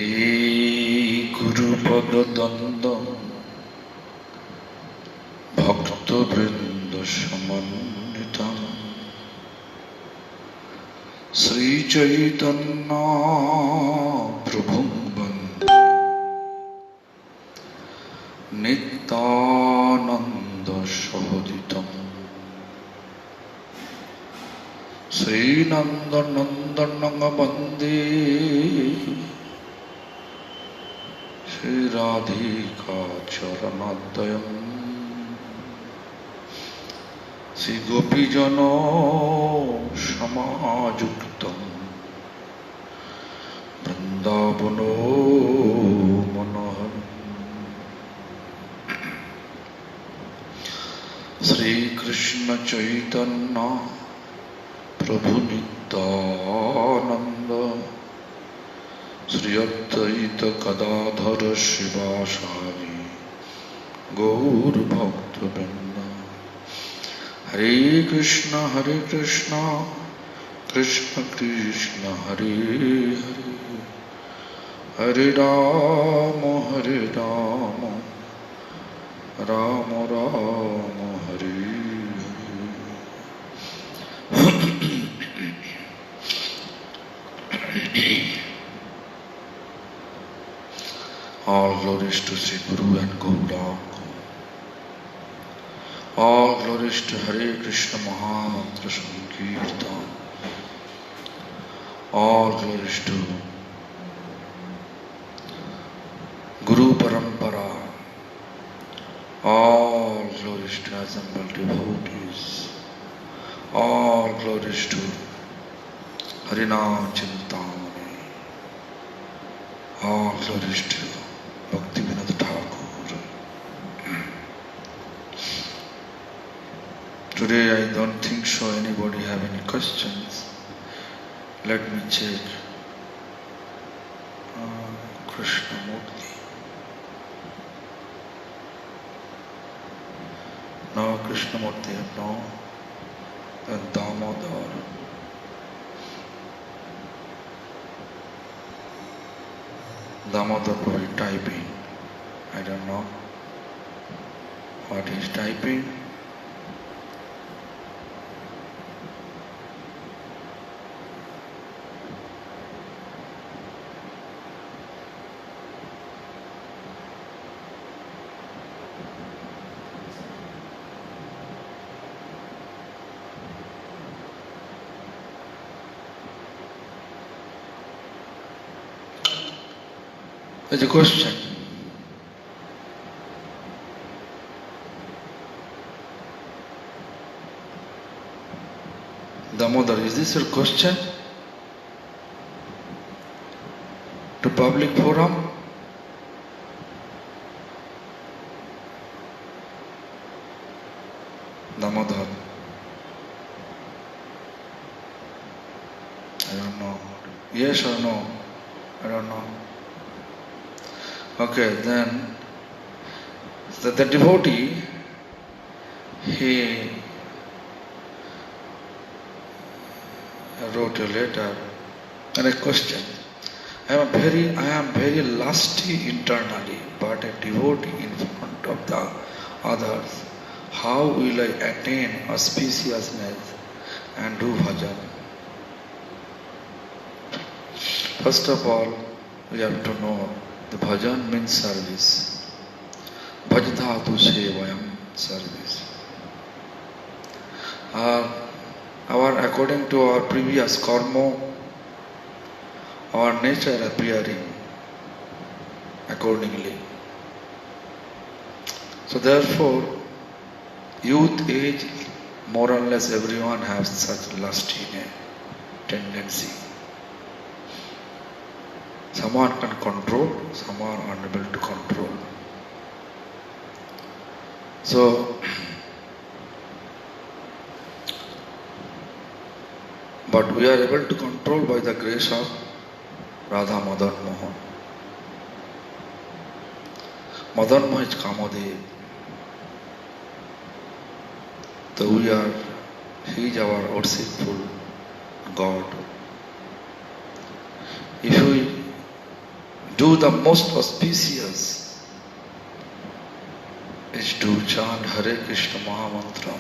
এই গুরুপদ দ্বন্দ্ব ভক্তবৃন্দ সমন্বিতম শ্রীচৈতন্য প্রভুং বন্দে নিত্যানন্দ সহোদিতম শ্রীনন্দনন্দনং বন্দে শ্রীরাধিকাচরণাদ্বয়ম শ্রীগোপীজন সমাযুক্তম বৃন্দাবন মনোহরম শ্রীকৃষ্ণ চৈতন্য প্রভু নিত্যানন্দ শ্রী অদ্বৈত গদাধর শিবাসাদি গৌর ভক্তবৃন্দ হরে কৃষ্ণ কৃষ্ণ কৃষ্ণ হরে হরে হরে রাম রাম রাম হরে All glories to Sri Guru and Gaura. All glories to Hare Krishna Mahamantra Sankirtan. All glories to Guru Parampara. All glories to assembled devotees. All glories to Harinam Chintamani. All glories to Bhaktivinoda Thakur. Today I don't think so anybody have any questions. Let me check. Krishnamurti. No Krishnamurti, no. Then Damodar. Damodar probably typing. I don't know what he's typing. There's a question. Damodar, is this your question? To public forum? Damodar. I don't know. Yes or no? I don't know. Okay, then the devotee, he wrote a letter and a question. I am very lusty internally, but a devotee in front of the others. How will I attain auspiciousness and do bhajan? First of all, we have to know the bhajan means service. Bhajadhatu sevayam, service. According to our previous karma, our nature appearing accordingly. So therefore, youth age, more or less everyone has such lusty tendency. Someone can control, some are unable to control. So, but we are able to control by the grace of Radha Madan Mohan. Madan Mohan is Kamadev. So he is our worshipful God. If we do the most auspicious is to chant Hare Krishna Mahamantra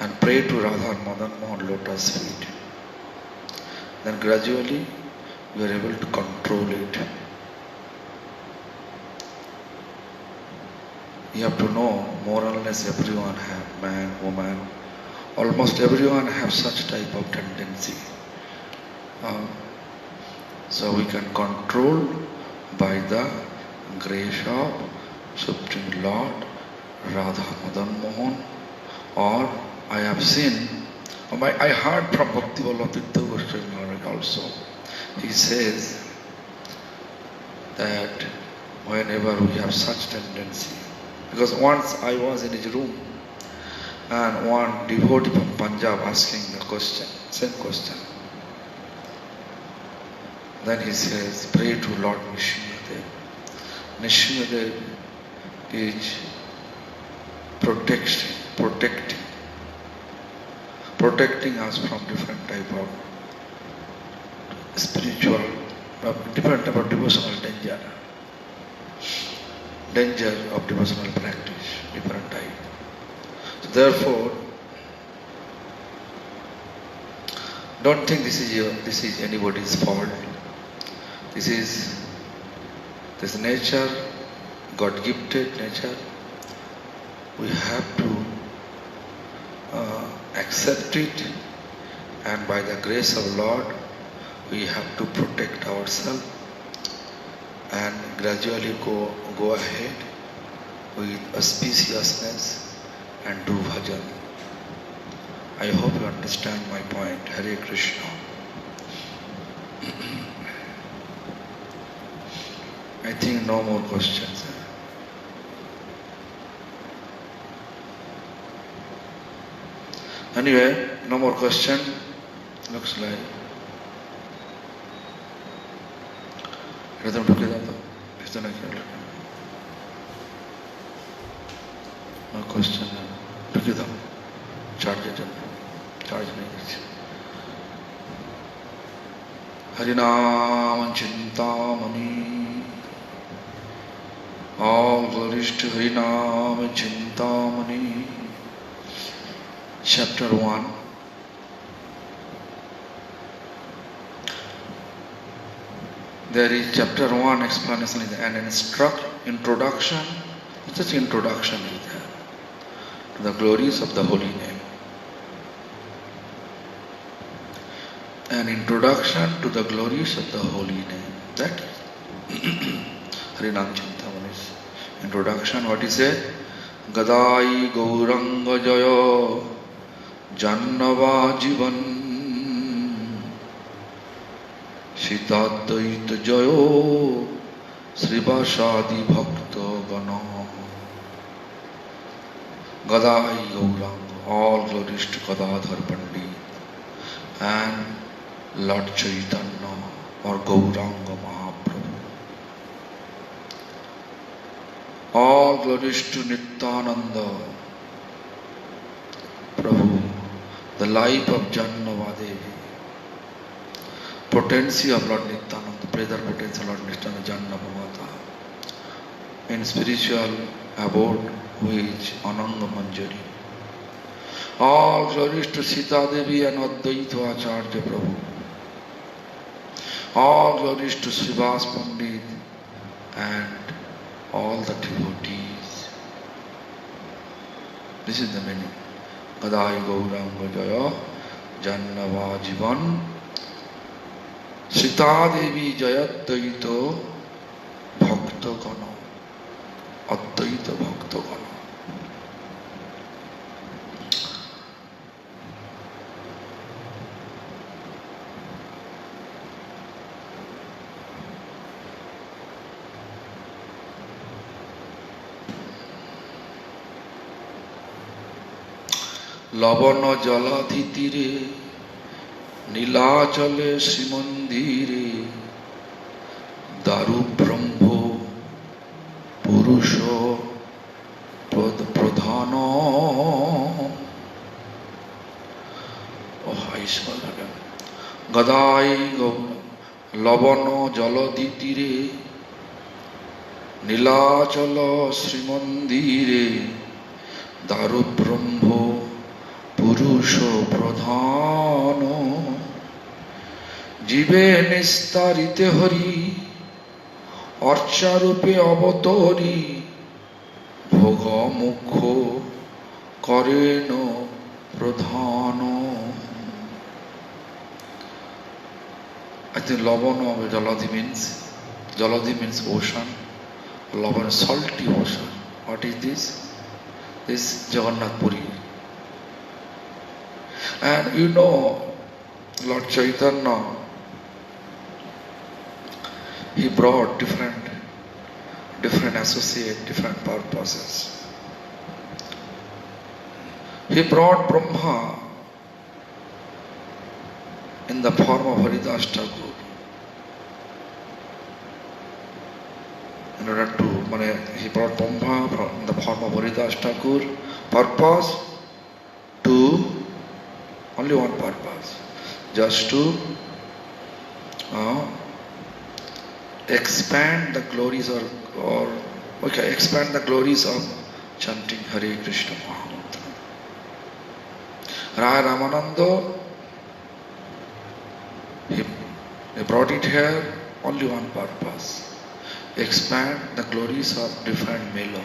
and pray to Radha Madan Mohan lotus feet. Then gradually you are able to control it. You have to know more or less everyone have, man, woman, almost everyone have such type of tendency. So we can control by the grace of Supreme Lord Radha Madan Mohan. Or I have seen, I heard from Bhakti Vallabha Tirtha Goswami Maharaj also. He says that whenever we have such tendency, because once I was in his room and one devotee from Punjab asking the question, same question. Then he says, pray to Lord Nrsimhadev. Nrsimhadev is protecting us from different type of spiritual, different type of devotional danger of devotional practice, different type. So therefore, don't think this is anybody's fault. This is nature, God-gifted nature. We have to accept it, and by the grace of Lord, we have to protect ourselves and gradually go ahead with auspiciousness and do bhajan. I hope you understand my point. Hare Krishna. I think no more questions. Anyway, no more question. Looks like. No question. Charge it. Charge me. Harinam Chintamani. All glories to Harinam Chintamani. Chapter 1. There is chapter 1 explanation is an introduction. It's just introduction is there to the glories of the holy name. An introduction to the glories of the holy name. That is Harinam Chintamani's introduction. What is it? Gadai Gauranga Jaya Jannava Jivan Sitadvaita Jayo Srivasadi Bhakta Gana. Gadai Gauranga, all glories to Gadadhar Pandit and Lord Chaitanya or Gauranga Mahaprabhu. All glories to Nityananda Prabhu, the life of Jannavadevi, potency of Lord Nityananda, brother potency of Lord Nityananda, Jannavamata, in spiritual abode which Ananga Manjari. All glories to Sita Devi and Advaita Acharya Prabhu. All glories to Srivas Pandit and all the devotees. This is the meaning. Gadai Gauranga Jaya Jannava Jivan Sita Devi Jayat Daito Bhakta Gana Advaita Bhakta Gana. লবণ জলাধি তীরে নীলাচলে শ্রীমন্দিরে দারু ব্রহ্ম পুরুষ প্রধান গদাই গৌর লবণ জলধি তীরে নীলাচল শ্রীমন্দিরে দারু ব্রহ্ম পুরুষ প্রধান জীবে নিস্তারিতে হরি অর্চারূপে অবতরী ভোগ মুখ্য করেন প্রধান. I think Lavana Jaladhi means ocean. Lavana salty ocean. What is this? This Jagannath Puri. And you know, Lord Chaitanya, he brought different associate, different purposes. He brought Brahma in the form of Haridas Thakur. In order to, he brought Brahma in the form of Haridas Thakur. Purpose? To, only one purpose. Just to expand the glories expand the glories of chanting Hare Krishna Mahamantra. Raya Ramananda, he brought it here, only one purpose. Expand the glories of different Mela.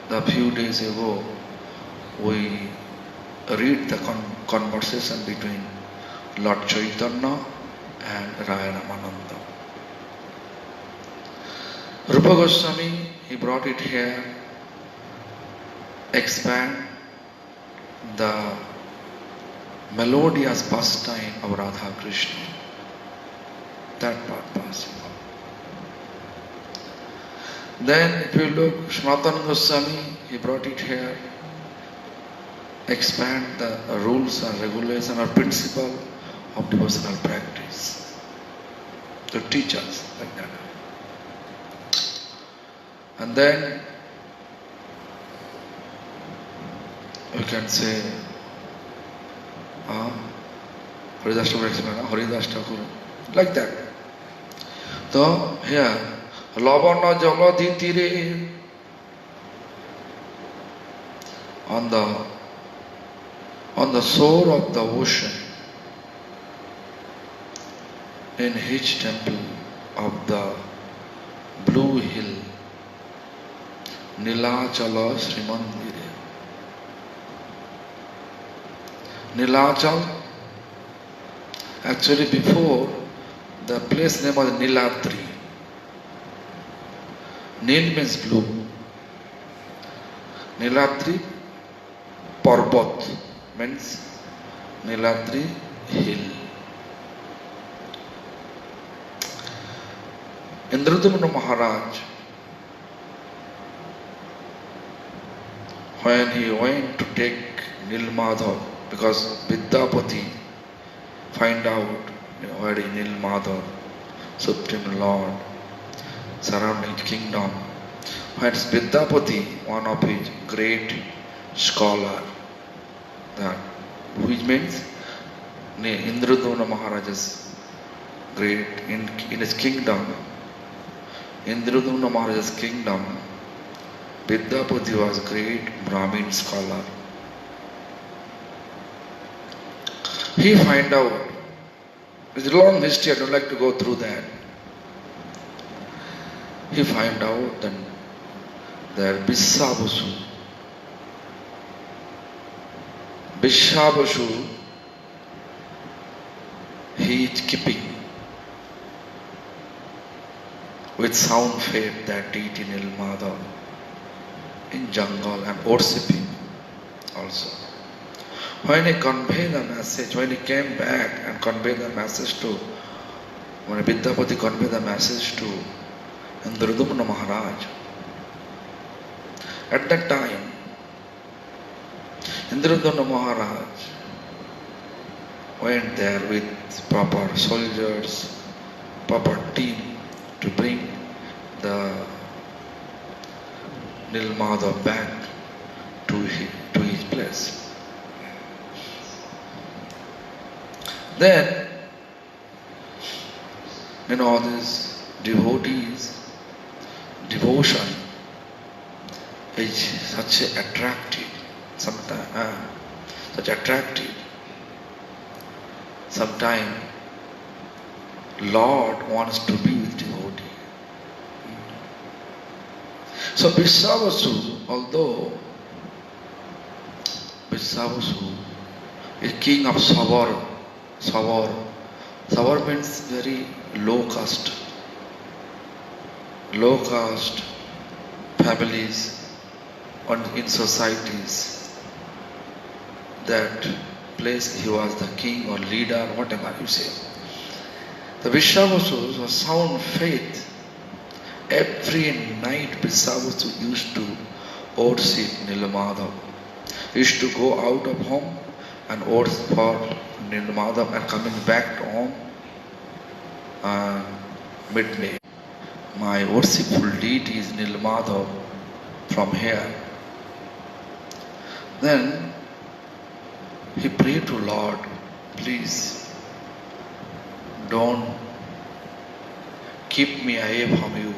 A few days ago, we read the conversation between Lord Chaitanya and Raya Ramananda. Rupa Goswami, he brought it here, expand the melodious pastime of Radha Krishna. That purpose. Then if you look, Sanatana Goswami, he brought it here, expand the rules and regulations or principle of devotional practice. To teach us like that. And then we can say Haridas Thakur explain, Haridas Thakur, like that. So here, Lavana Jaladhi Tire, on the shore of the ocean, in his temple of the blue hill, Nilachala Srimandire. Nilachal, actually before, the place name was Nilatri. Nil means blue. Nilatri Parbat means Nilatri hill. Indradumna Maharaj, when he went to take Nilmadhav, because Vidyapati find out where is Nilmadhav, Supreme Lord, surrounding kingdom. When Vidyapati, one of his great scholar, which means Indradumna Maharaj's great in his kingdom, Indradumna Maharaj's kingdom, Vidyapati was great Brahmin scholar. He find out, it's a long history, I don't like to go through that. He find out that there Vishvabasu, he is keeping with sound faith that deity Nilmadhav in jungle and worshipping also. When he conveyed the message, when he came back and conveyed the message to, when Vidyapati conveyed the message to Indradumna Maharaj, at that time, Indradumna Maharaj went there with proper soldiers, proper team to bring the Nilmadhav back to his place. Then These devotees, devotion is such attractive, sometimes such attractive. Sometimes Lord wants to be with devotee. So Vishwavasu, although Vishwavasu is king of Savar, Savar means very low caste families in societies. That place he was the king or leader, whatever you say. The Vishwavasu was sound faith. Every night Vishwavasu used to worship Nilamadhav. He used to go out of home and worship for Nilamadhav and coming back to home midday. My worshipful deity is Nilamadhav from here. Then he prayed to Lord, please don't keep me away from you.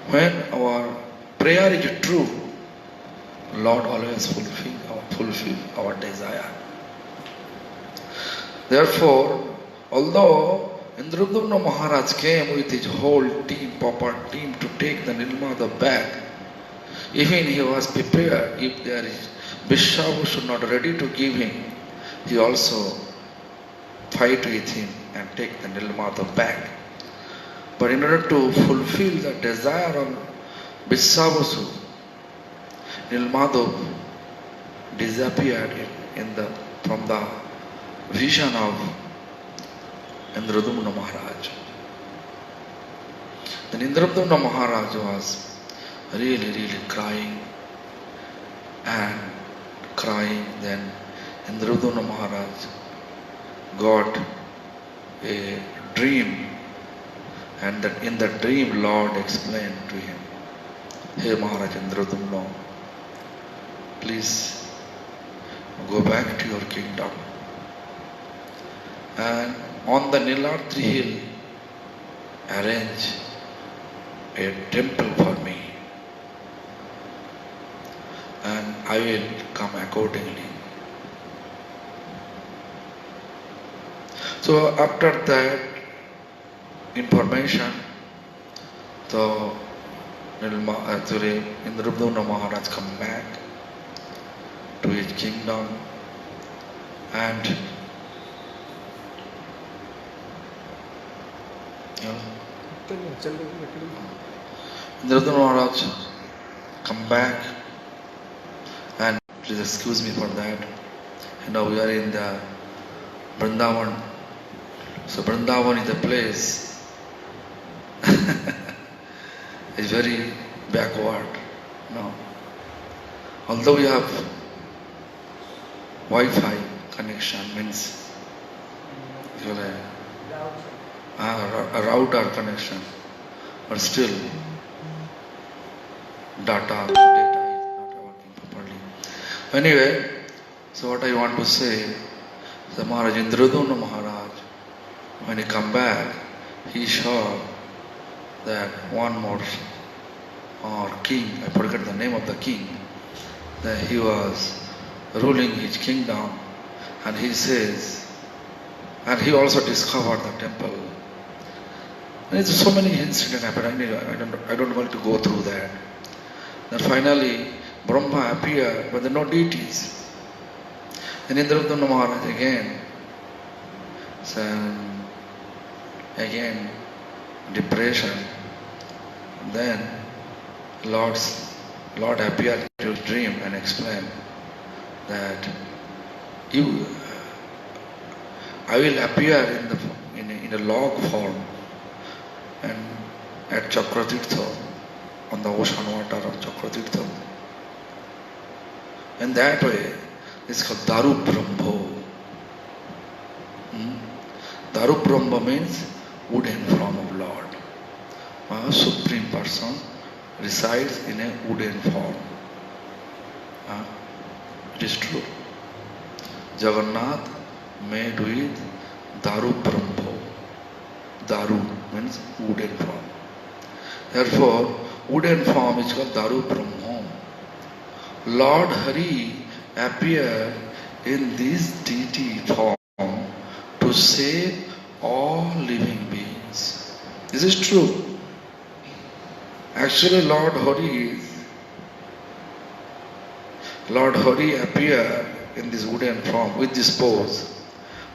When our prayer is true, Lord always fulfill our desire. Therefore, although Indradyumna Maharaj came with his whole team, proper team, to take the Nilamadhav back, even he was prepared. If there is Vishwavasu not ready to give him, he also fight with him and take the Nilamadhav back. But in order to fulfill the desire of Vishwavasu, Nilamadhav disappeared from the vision of Indradyumna Maharaj. Then Indradyumna Maharaj was really crying. Then Indradyumna Maharaj got a dream, and that in the dream Lord explained to him, "Hey Maharaj Indradyumna, please go back to your kingdom, and on the Nilatri hill arrange a temple for me, and I will come accordingly." So after that information, the Indradyumna Maharaj come back to his kingdom, and Indradyumna Maharaj come back, and please excuse me for that. We are in the Vrindavan. So Vrindavan is the place is very backward. Although we have Wi-Fi connection, means a router connection, but still data is not working properly. Anyway, so what I want to say, the Maharaj Indradyumna Maharaj, when he come back, he saw that one more king, I forget the name of the king, that he was ruling his kingdom, and he says, and he also discovered the temple. And there's so many incidents happened. I don't want to go through that. Then finally, Brahma appeared, but there are no deities. And Indradyumna Maharaj again depression. Then Lord appeared to his dream and explained that I will appear in a log form and at Chakratirtha, on the ocean water of Chakratirtha. And that way, it's called Daru Brahmo. Daru Brahma means wooden form of Lord. A supreme person resides in a wooden form. It is true. Jagannath made with Daru Brahmo. Daru means wooden form. Therefore, wooden form is called Daru Brahmo. Lord Hari appeared in this deity form to save all living beings. This is true. Actually, Lord Hari appeared in this wooden form with this pose.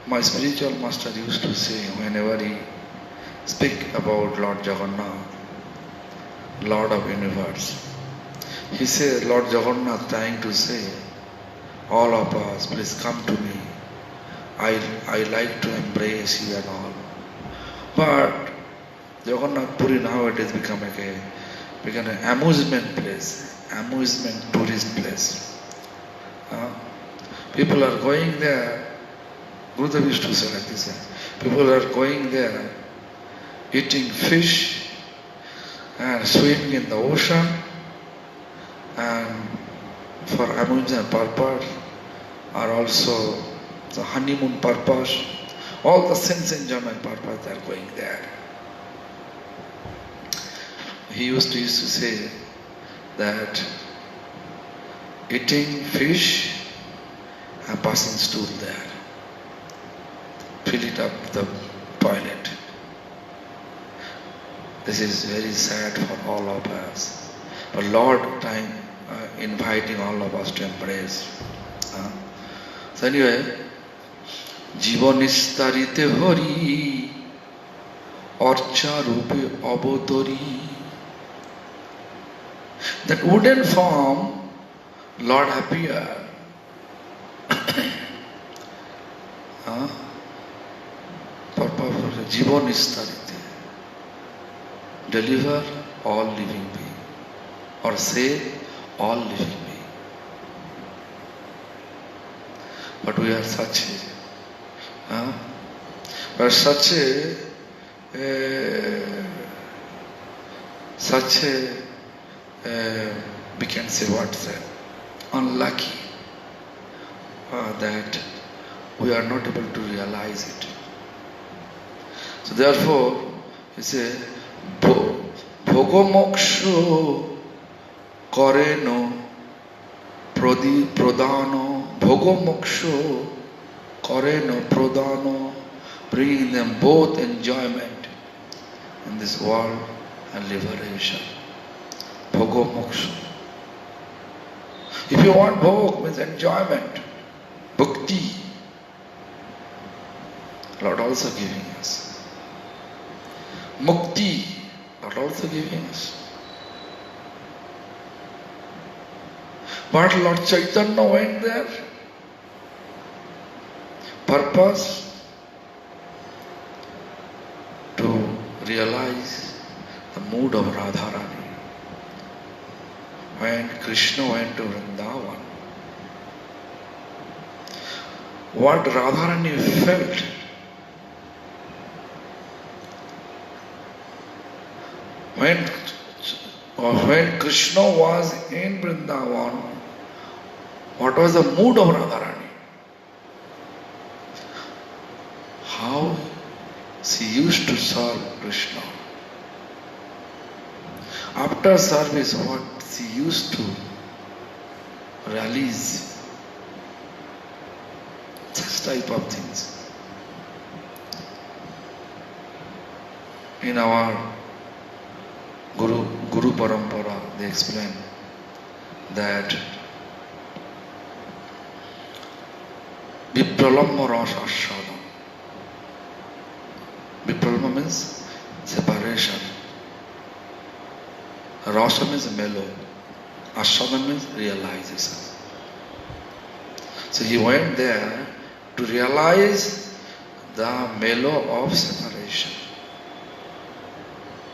My spiritual master used to say whenever he speak about Lord Jagannath, Lord of universe, he says Lord Jagannath trying to say, all of us, please come to me. I like to embrace you and all. But Jagannath Puri nowadays become an amusement place, amusement tourist place. People are going there. Gurudev used to say like this. People are going there, eating fish and swimming in the ocean, and for amusement purpose, or also the honeymoon purpose, all the sense enjoyment purpose, they are going there. He used to say that eating fish and passing stool there, fill it up the toilet. This is very sad for all of us. But Lord inviting all of us to embrace. So anyway, Jivanistarite Hari Archa Rupe Abodari. That wooden form, Lord appeared. Jivanistarite. Deliver all living beings, or save all living beings. But we are we can say unlucky that we are not able to realize it. So therefore, he says, Bhogomoksho Koreno Prodano, Bhogomoksho Koreno Prodano, bringing them both enjoyment in this world and liberation. Bhogomoksho. If you want bhog, means enjoyment, bhakti, Lord also giving us. Mukti, Lord also giving us. But Lord Chaitanya went there. Purpose to realize the mood of Radharani. When Krishna went to Vrindavan, what Radharani felt, when Krishna was in Vrindavan, what was the mood of Radharani? How she used to serve Krishna. After service, what she used to release, such type of things. In our Guru Parampara, they explain that Vipralamma Rasa Ashadam. Vipralamma means separation. Rasa means mellow. Ashadam means realization. So he went there to realize the mellow of separation.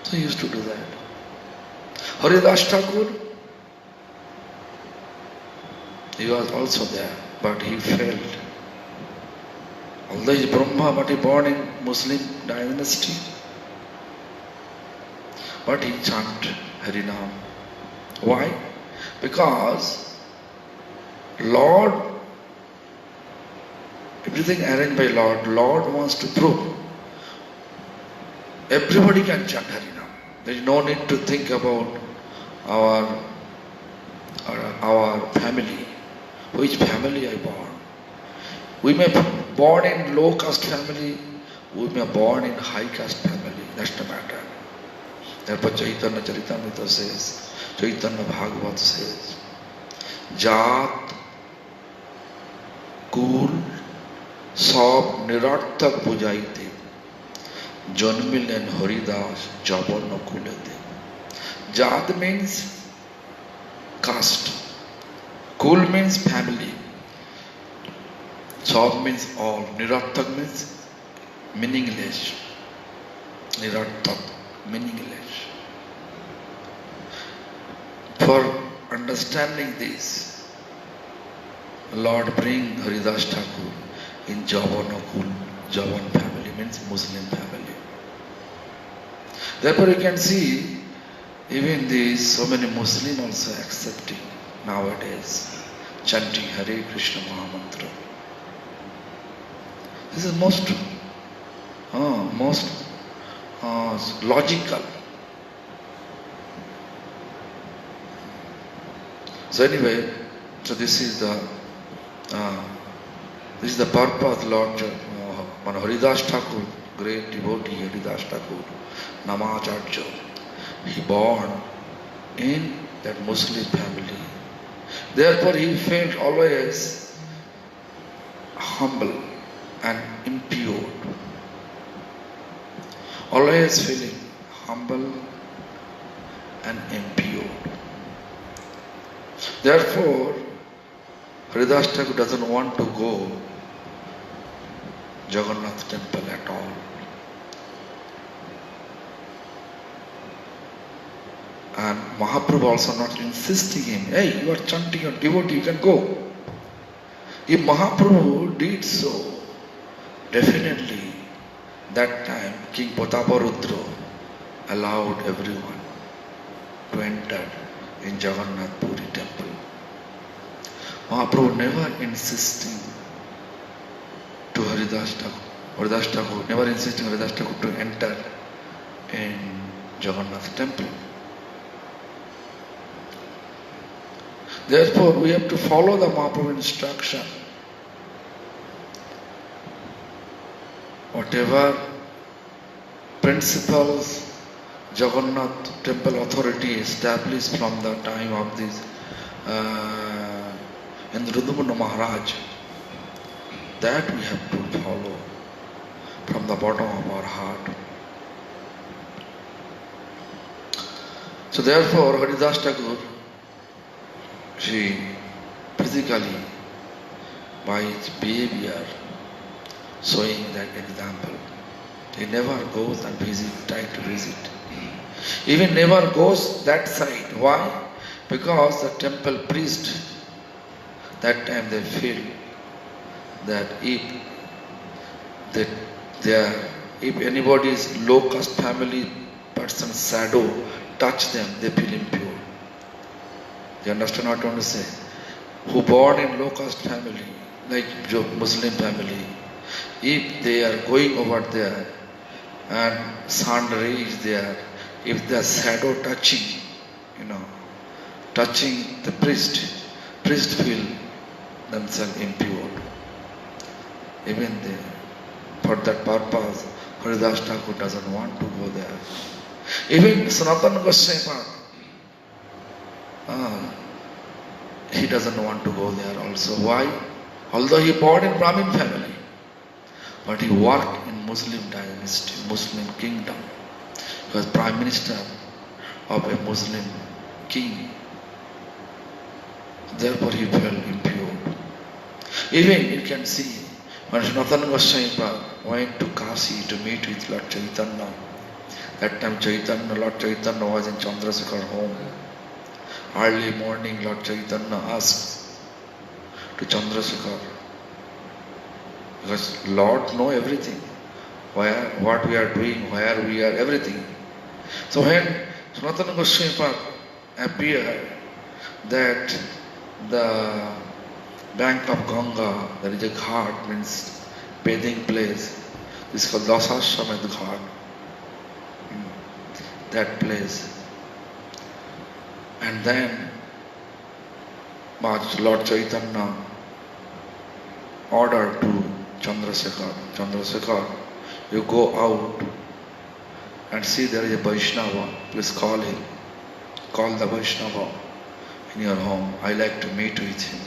So he used to do that. Haridas Thakur, he was also there, but he failed. Although he is Brahma, but he born in Muslim dynasty. But he chanted Harinam. Why? Because Lord Everything arranged by Lord. Lord wants to prove. Everybody can chant Harinam. There is no need to think about our family. Which family I born? We may be born in low caste family, we may be born in high caste family. That's the matter. Therefore Chaitanya Charitamrita says, Chaitanya Bhagavat says, Jat, Kul, Sab, Nirarthak Bujaite, Janmilen Haridas, Jabanna Kulate. Jat means caste. Kul means family. Sab means all. Nirarthak means meaningless. Nirarthak, meaningless. For understanding this, Lord bring Haridas Thakur in Javanakul. Javan family means Muslim family. Therefore you can see even these so many Muslims also accepting nowadays chanting Hare Krishna Mahamantra. This is most logical. So anyway, so this is the purpose Lord Haridas Thakur, great devotee Haridas Thakur, Namacharya. He born in that Muslim family. Therefore he felt always humble and impure. Always feeling humble and impure. Therefore, Haridas Thakur doesn't want to go Jagannath temple at all. And Mahaprabhu also not insisting him, hey, you are chanting your devotee, you can go. If Mahaprabhu did so, definitely that time King Prataparudra allowed everyone to enter in Jagannath Puri temple. Mahaprabhu never insisting to Haridas Thakur, never insisting Haridas Thakur to enter in Jagannath temple. Therefore, we have to follow the Mahaprabhu instruction. Whatever principles Jagannath temple authority established from the time of this Indradumna Maharaj, that we have to follow from the bottom of our heart. So therefore, Haridas Thakur, she physically, by his behavior, showing that example. He never goes and try to visit. Even never goes that side. Why? Because the temple priest, that time they feel that if anybody's low caste family person's shadow touch them, they feel impure. You understand what I want to say? Who born in low caste family, like Muslim family, if they are going over there and sun ray is there, if the shadow touching the priest feel themselves impure. Even for that purpose, Haridas Thakur doesn't want to go there. Even Sanatana Goswami, he doesn't want to go there also. Why? Although he born in Brahmin family, but he worked in Muslim dynasty, Muslim kingdom. He was prime minister of a Muslim king. Therefore he felt impure. Even you can see, when Sanatana Goswami went to Kashi to meet with Lord Chaitanya, that time Lord Chaitanya was in Chandrasekhar home. Early morning, Lord Chaitanya asked to Chandrasekhar, because Lord know everything, what we are doing, where we are, everything. So when Sanatana Goswami appeared, that bank of Ganga, there is a ghat, means bathing place. This is called Dasashamed Ghat. That place. And then Lord Chaitanya ordered to Chandrasekhar, you go out and see there is a Vaishnava, please call him. Call the Vaishnava in your home. I like to meet with him.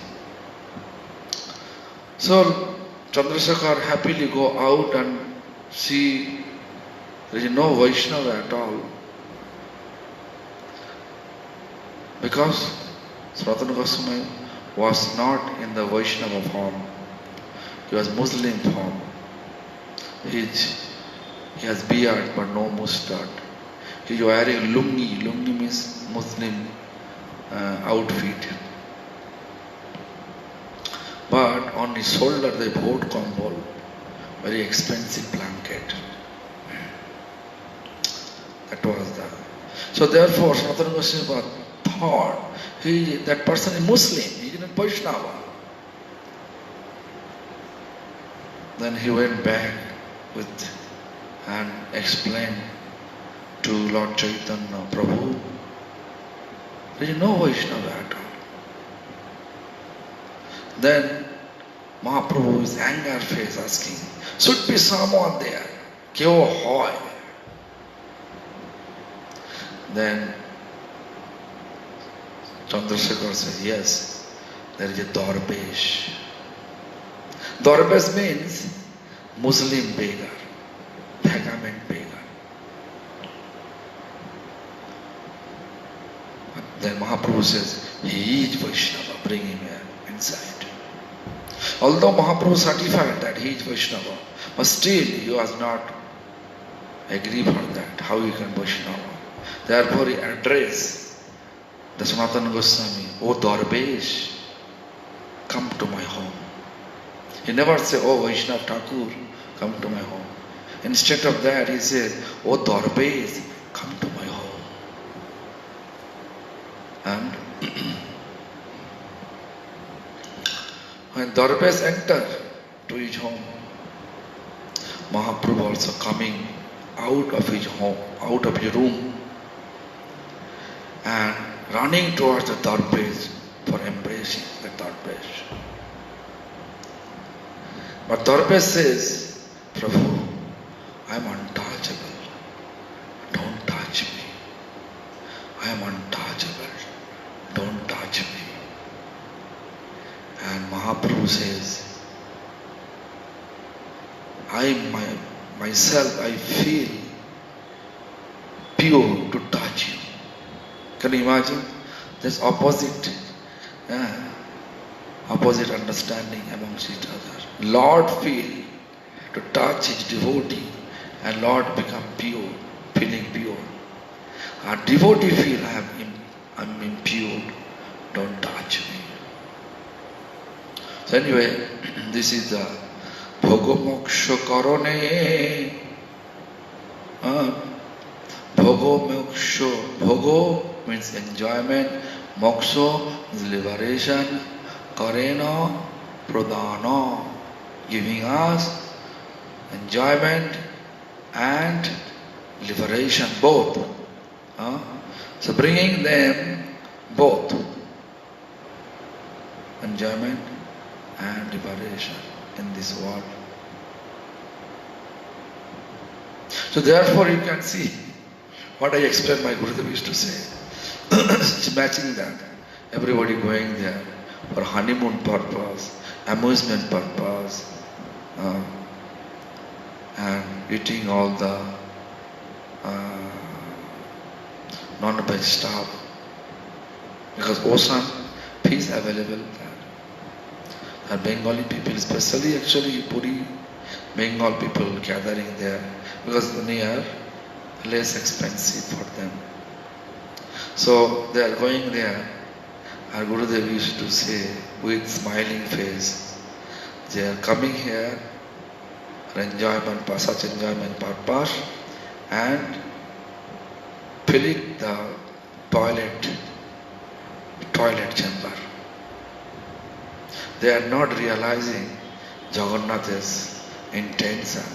So Chandrasekhar happily go out and see there is no Vaishnava at all. Because Sanatana Goswami was not in the Vaishnava form. He was Muslim form. He has beard but no mustard. He is wearing lungi. Lungi means Muslim outfit. But on his shoulder they put kambal, very expensive blanket. That was the. So therefore Sanatana Goswami thought that person is Muslim, he is not Vaishnava. Then he went back and explained to Lord Chaitanya, Prabhu, there is no Vaishnava at all. Then Mahaprabhu is anger face asking, should be someone there. Kyo hoy? Then Chandrasekhar says, yes, there is a Darbesh. Darbesh means Muslim beggar, beggarment beggar. Then Mahaprabhu says, he is Vaishnava, bring him here inside. Although Mahaprabhu certified that he is Vaishnava, but still he was not agree for that, how he can Vaishnava. Therefore he addressed the Sanatana Goswami, O Darbesh, come to my home. He never said, O Vaishnava Thakur, come to my home. Instead of that, he said, O Darbesh, come to my home. And when Darbesh entered to his home, Mahaprabhu also coming out of his home, out of his room, and running towards the Darbesh for embracing the Darbesh. But Darbesh says, Prabhu, I am untouchable. Don't touch me. I am untouchable. Don't touch me. And Mahaprabhu says, myself I feel pure to touch you. Can you imagine? There's opposite understanding amongst each other. Lord feel to touch his devotee and Lord become pure, feeling pure. Our devotee feel I'm impure, don't touch me. So anyway, this is the Bhogo Moksha Karone. Bhogo Moksha. Bhogo means enjoyment. Moksha is liberation. Karena Pradana, giving us enjoyment and liberation, both. So bringing them both, enjoyment and liberation in this world. So therefore you can see what I explained my Gurudev used to say. It's matching that. Everybody going there for honeymoon purpose, amusement purpose, and eating all the non-veg stuff. Because ocean fish available there. And Bengali people, especially actually Puri, Bengal people gathering there because near less expensive for them. So they are going there. Our Gurudev used to say with smiling face, they are coming here for enjoyment, such enjoyment purpose, and filling the toilet chamber. They are not realizing Jagannath's intention.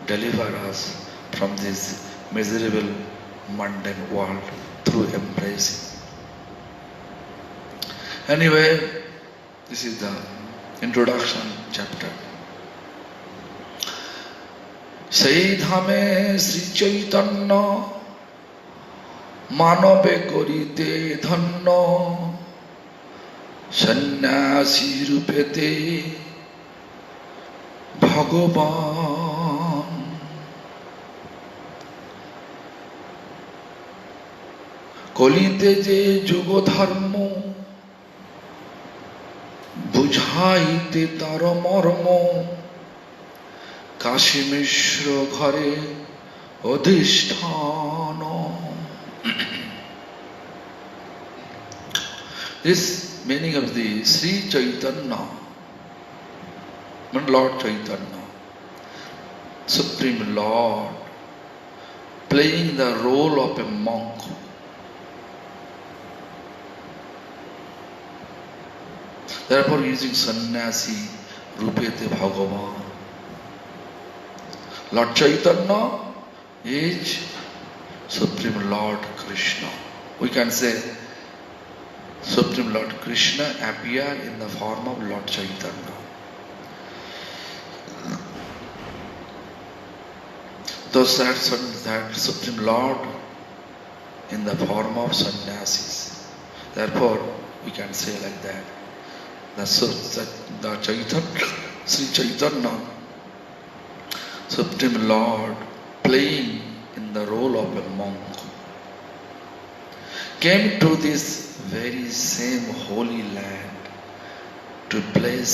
Deliver us from this miserable, mundane world through embracing. Anyway, this is the introduction chapter. সেই ধামে শ্রী চৈতন্য মানবে করিতে ধন্য সন্ন্যাসী রূপেতে ভগবান। কলিতে যে যুগ ধর্ম বুঝাইতে তার মর্ম কাশী মিশ্র ঘরে অধিষ্ঠান। This meaning of the Sri Chaitanya, Lord Chaitanya, Supreme Lord, playing the role of a monk. Therefore using sannyasi, Rupete Bhagavan. Lord Chaitanya is Supreme Lord Krishna. We can say Supreme Lord Krishna appeared in the form of Lord Chaitanya. Those that Supreme Lord in the form of sannyasis. Therefore, we can say like that. The Chaitanya, Sri Chaitanya, Supreme Lord, playing in the role of a monk, came to this very same holy land to bless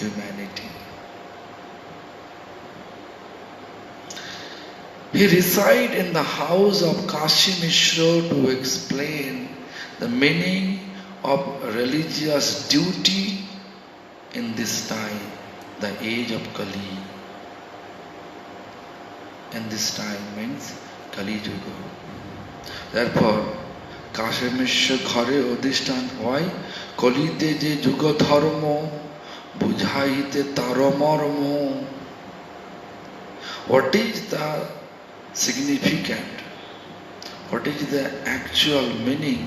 humanity. He resided in the house of Kashi Mishra to explain the meaning of religious duty in this time, the age of Kali. In this time means Kali Yuga. Therefore, Kashi Mishra ঘরে অধিষ্ঠান। Why? কলিতে যে যুগ ধর্ম বুঝাইতে তার মর্ম। What is the significant? What is the actual meaning,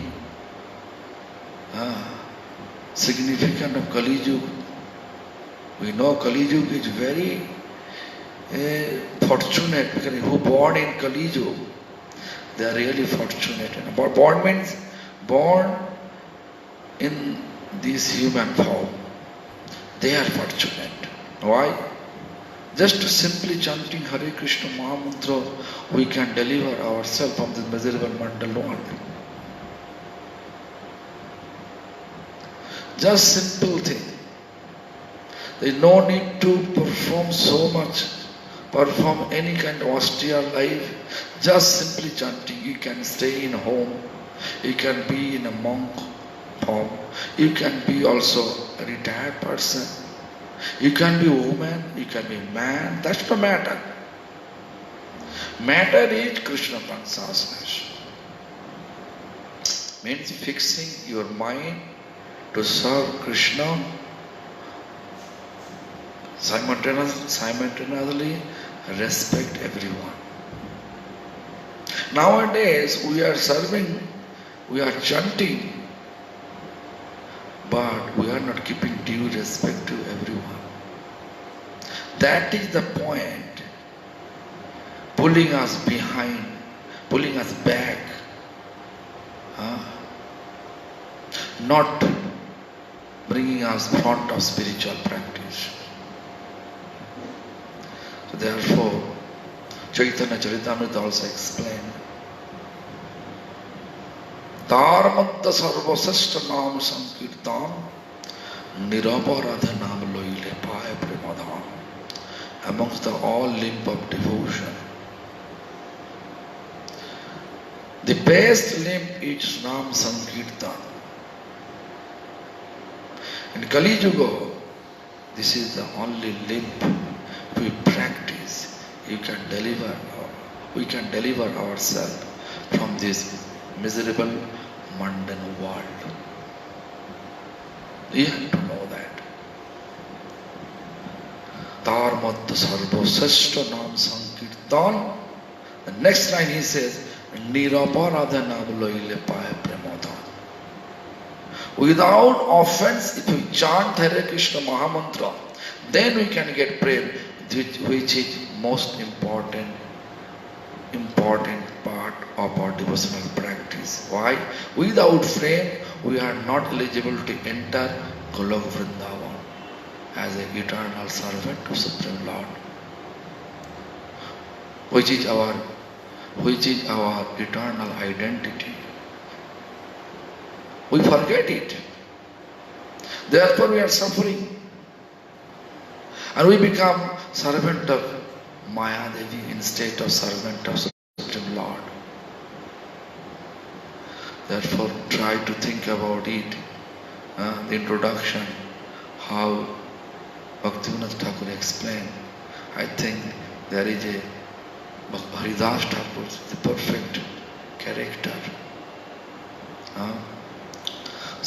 significant of Kali Yuga? We know Kali Yuga is very fortunate because who born in Kali Yuga, they are really fortunate. Born means born in this human form. They are fortunate. Why? Just simply chanting Hare Krishna Mahamantra, we can deliver ourselves from this miserable mundane world. Just simple thing. There is no need to perform any kind of austere life. Just simply chanting. You can stay in home. You can be in a monk form. You can be also a retired person. You can be a woman. You can be a man. That's the matter. Matter is Krishna consciousness. Means fixing your mind to serve Krishna simultaneously respect everyone. Nowadays we are serving, we are chanting, but we are not keeping due respect to everyone. That is the point, pulling us behind, pulling us back, not bringing us front of spiritual practice. So therefore, Chaitanya Charitamrita also explained, तार मध्य सर्वश्रेष्ठ नाम संकीर्तन निरपराध नाम लोइले पाए Premdham. Amongst the all limb of devotion, the best limb is Nam Sankirtan. In Kali Yuga, this is the only limb we practice. We can deliver ourselves from this miserable, mundane world. You have to know that. তার মধ্যে সর্বশ্রেষ্ঠ নাম সংকীর্তন. The next line he says, নিরপরাধে নাম লইলে পায় প্রেমধন. Without offense, if we chant Hare Krishna Mahamantra, then we can get prem, which is most important part of our devotional practice. Why? Without prem, we are not eligible to enter Golok Vrindavan as an eternal servant of Supreme Lord, which is our eternal identity. We forget it. Therefore we are suffering. And we become servant of Maya Devi instead of servant of Supreme Lord. Therefore try to think about it. The introduction, how Bhaktivinoda Thakur explained. I think there is a Haridas Thakur, the perfect character.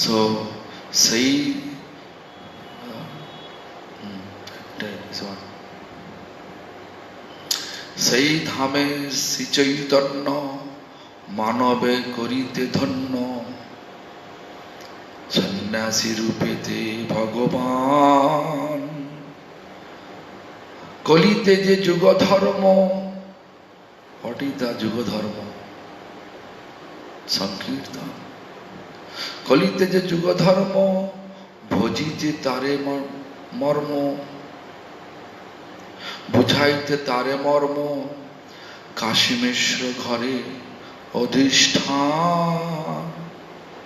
So, say সেই ধামে শ্রী চৈতন্য মানবে করিতে ধন্য সন্ন্যাসী রূপেতে ভগবান কলিতে যে যুগ ধর্ম. What is the যুগ ধর্ম? সংকীর্তন. কলিতে যে যুগ ধর্ম ভজিতে তারে মর্ম বুঝাইতে তারে মর্ম কাশীমেশ্বর ঘরে অধিষ্ঠান.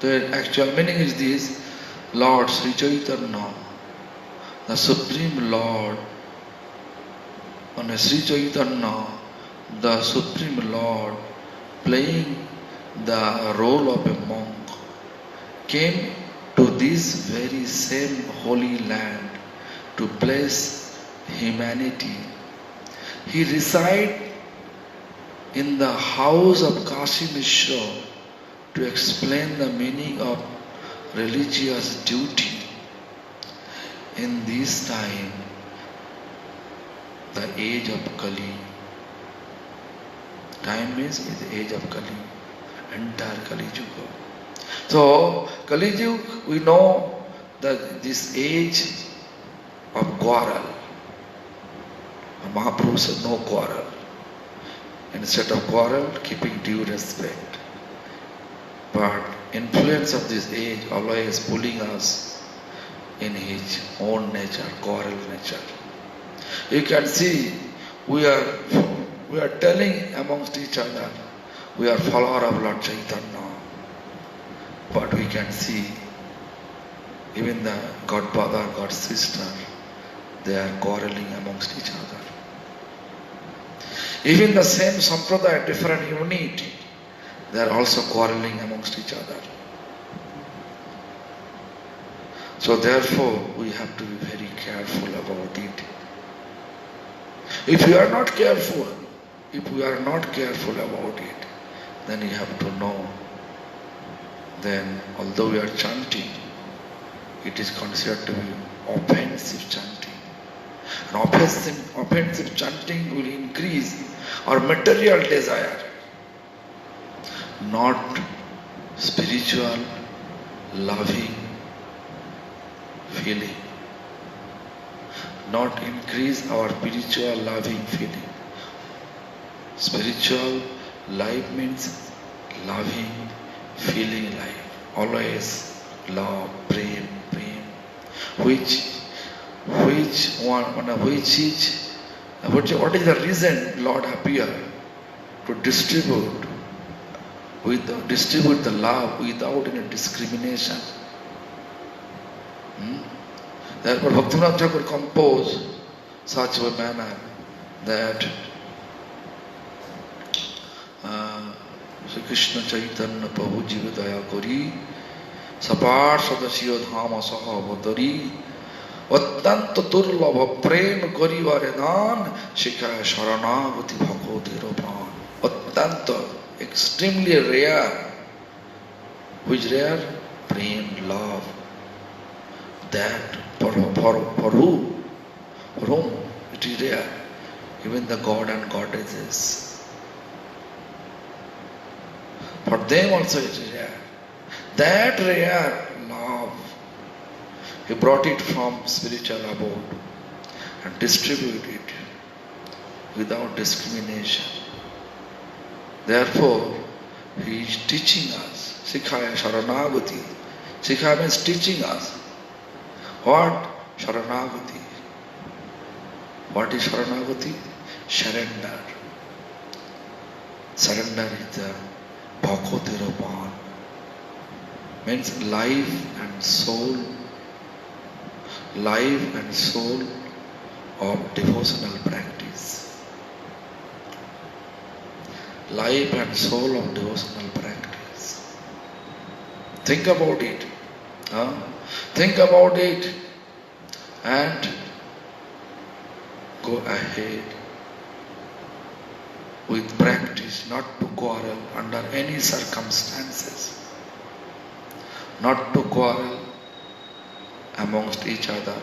The actual meaning is this: Lord Sri Chaitanya, the Supreme Lord, and Sri Chaitanya, the Supreme Lord, playing the role of a monk, came to this very same holy land to bless humanity. He resided in the house of Kashi Mishra to explain the meaning of religious duty. In this time, the age of Kali. Time is the age of Kali, entire Kali Yuga. So, Kali Yuga, we know that this age of quarrel. Mahaprabhu said no quarrel. Instead of quarrel, keeping due respect. But influence of this age always pulling us in his own nature, quarrel nature. You can see we are telling amongst each other we are follower of Lord Chaitanya. But we can see even the godfather, god sister, they are quarreling amongst each other. Even the same sampradaya, different unit, they are also quarreling amongst each other. So therefore, we have to be very careful about it. If we are not careful about it, then you have to know, then although we are chanting, it is considered to be offensive chanting. And offensive chanting will increase our material desire, not spiritual, loving feeling. Not increase our spiritual loving feeling. Spiritual life means loving, feeling life. Always love, prem. What is the reason Lord appeared? To distribute the love without any discrimination. Therefore, Bhaktivinoda Thakur composed such a manner that Sri Krishna Chaitanya Prabhu Jiva Daya Kori Sapar Sadasiya Dhama Saha Vadari Vattanta Durlabha Prem Karivare Dan Shikaya Sharanagati Bhagavati Ropan. Vattanta, extremely rare. Which rare? Prem, love. That for who? For whom? It is rare. Even the God and goddesses. For them also it is rare. That rare love, He brought it from spiritual abode and distributed it without discrimination. Therefore, He is teaching us. Sikhaya Sharanagati. Sikhaya means teaching us. What? Sharanagati. What is Sharanagati? Surrender. Surrender is the Bhakotiropan. Means life and soul of devotional practice. Life and soul of devotional practice. Think about it. Think about it and go ahead with practice, not to quarrel under any circumstances, not to quarrel amongst each other.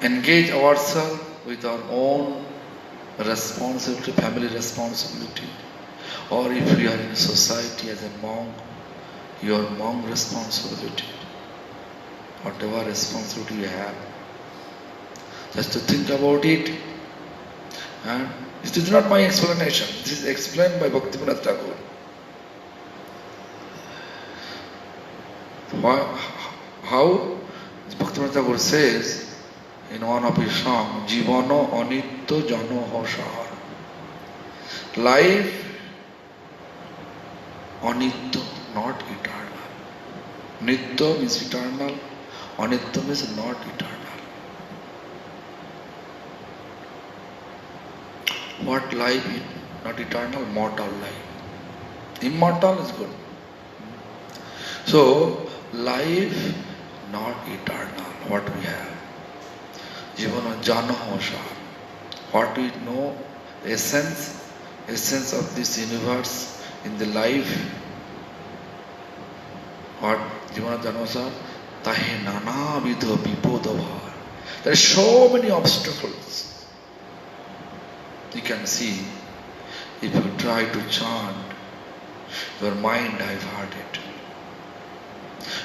Engage ourselves with our own responsibility, family responsibility, or if we are in society as a monk, your monk responsibility, whatever responsibility you have, just to think about it. And this is not my explanation, this is explained by Bhaktivinoda Thakur. How Bhaktivinoda Thakur says in one of his songs, Jivano anitya jano hosar. Life anitya, not eternal. Nitya means eternal, anitya means not eternal. What life is not eternal? Mortal life. Immortal is good. So, life not eternal, what we have. Jivana jana hosha. What we know, essence of this universe in the life. What Jivana jana hosha? Tahe nana vidha vipodabhar. There are so many obstacles. You can see, if you try to chant, your mind diverted.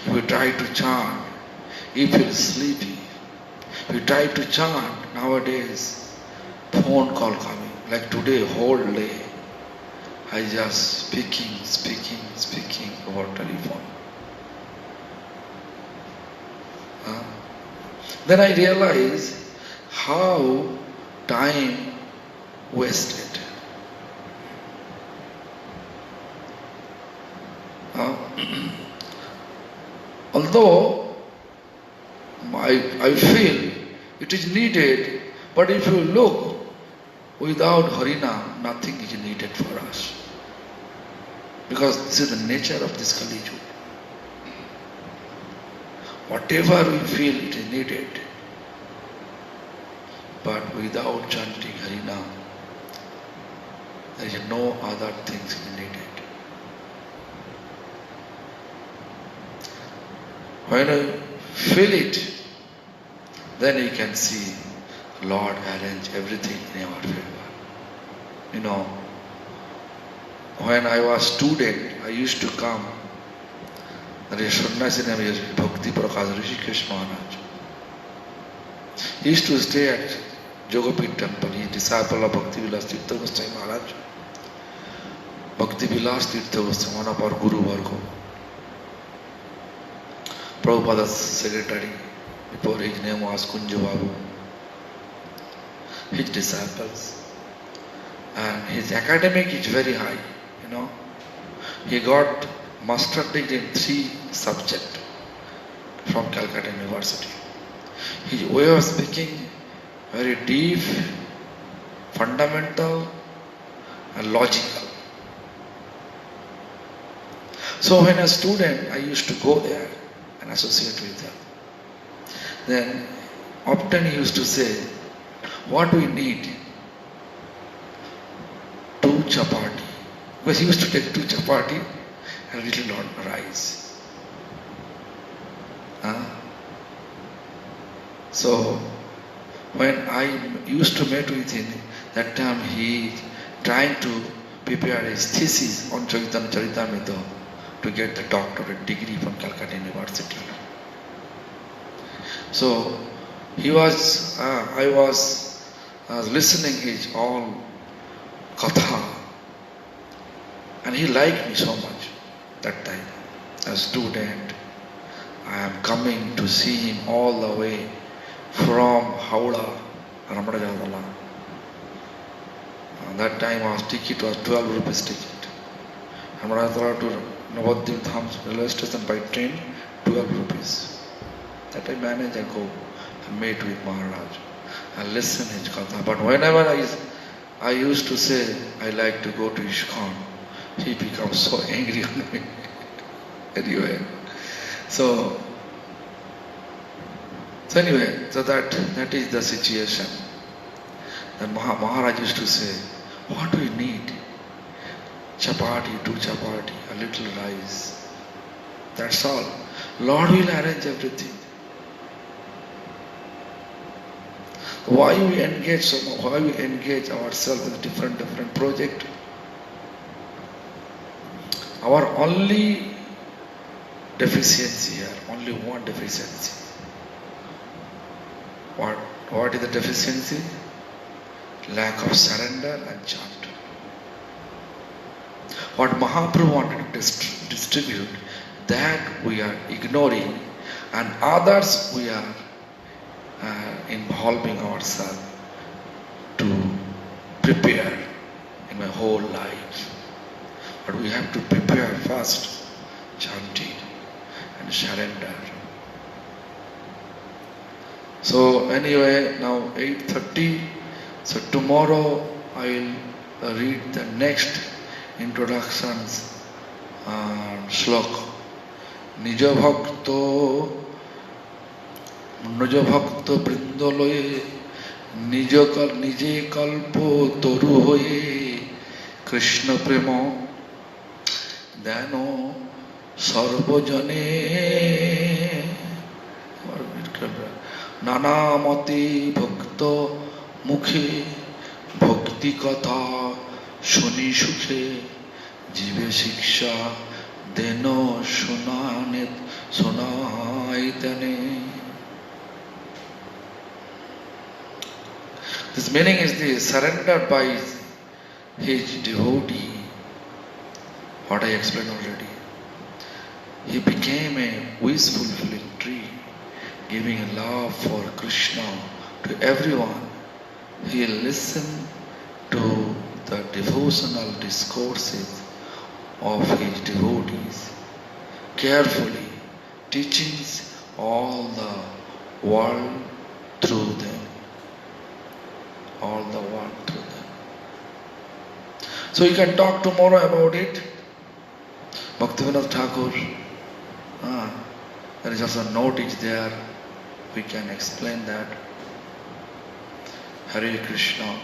If you try to chant, you feel sleepy. If you try to chant, nowadays, phone call coming. Like today, whole day, I just speaking over telephone. Then I realize how time wasted. Although I feel it is needed, but if you look, without Harinam, nothing is needed for us. Because this is the nature of this Kali Yuga. Whatever we feel it is needed, but without chanting Harinam, there is no other things needed. When you feel it, then you can see Lord arrange everything in our favor. You know, when I was student, I used to come. There is Sannyasi name is Bhakti Prakash Rishikesh Maharaj. He used to stay at Jogapit temple. He is disciple of Bhakti Vilas Tirtha Goswami Maharaj. Bhakti Vilas Tirtha Goswami, one of our Guru Vargo. Prabhupada's secretary, before his name was Kunja Babu. His disciples. And his academic is very high, you know. He got master degree in 3 subjects from Calcutta University. His way of speaking very deep, fundamental and logical. So when a student, I used to go there and associate with them. Then often he used to say, what we need? 2 chapati. Because he used to take 2 chapati and little rice. So when I used to meet with him, that time he trying to prepare his thesis on Chaitanya Charitamrita to get the doctorate degree from Calcutta University. So I was listening his all katha, and he liked me so much that time. As a student, I am coming to see him all the way from Howrah, Ramadajadala. That time our ticket was 12 rupees ticket. Ramadajadala to Navadvip Dham railway station by train, 12 rupees. That I managed and go and meet with Maharaj and listen his katha. But whenever I used to say I like to go to ISKCON, he becomes so angry on me. Anyway, so that is the situation. Then Maharaj used to say, what do we need? Chapati, 2 chapati, a little rice. That's all. Lord will arrange everything. Why we engage so much? Why we engage ourselves in different project? Our only deficiency here, only one deficiency. What is the deficiency? Lack of surrender and chant. What Mahaprabhu wanted to distribute, that we are ignoring, and others we are involving ourselves to prepare in my whole life. But we have to prepare first, chanting and surrender. So anyway, now 8:30. So tomorrow I will read the next introductions shlok. Nija bhakto brindaloye nije kalpo toru hoye Krishna prema dano sarvajane nanamati bhakto mukhe bhakti katha shuni sukhe jive shiksha deno sunaitane. This meaning is the surrendered by his devotee. What I explained already. He became a wish fulfilling tree, giving love for Krishna to everyone. He listened to the devotional discourses of his devotees carefully, teaching all the world through them. All the world through them. So you can talk tomorrow about it. Bhaktivinoda Thakur. There is also a note is there. We can explain that. Hare Krishna.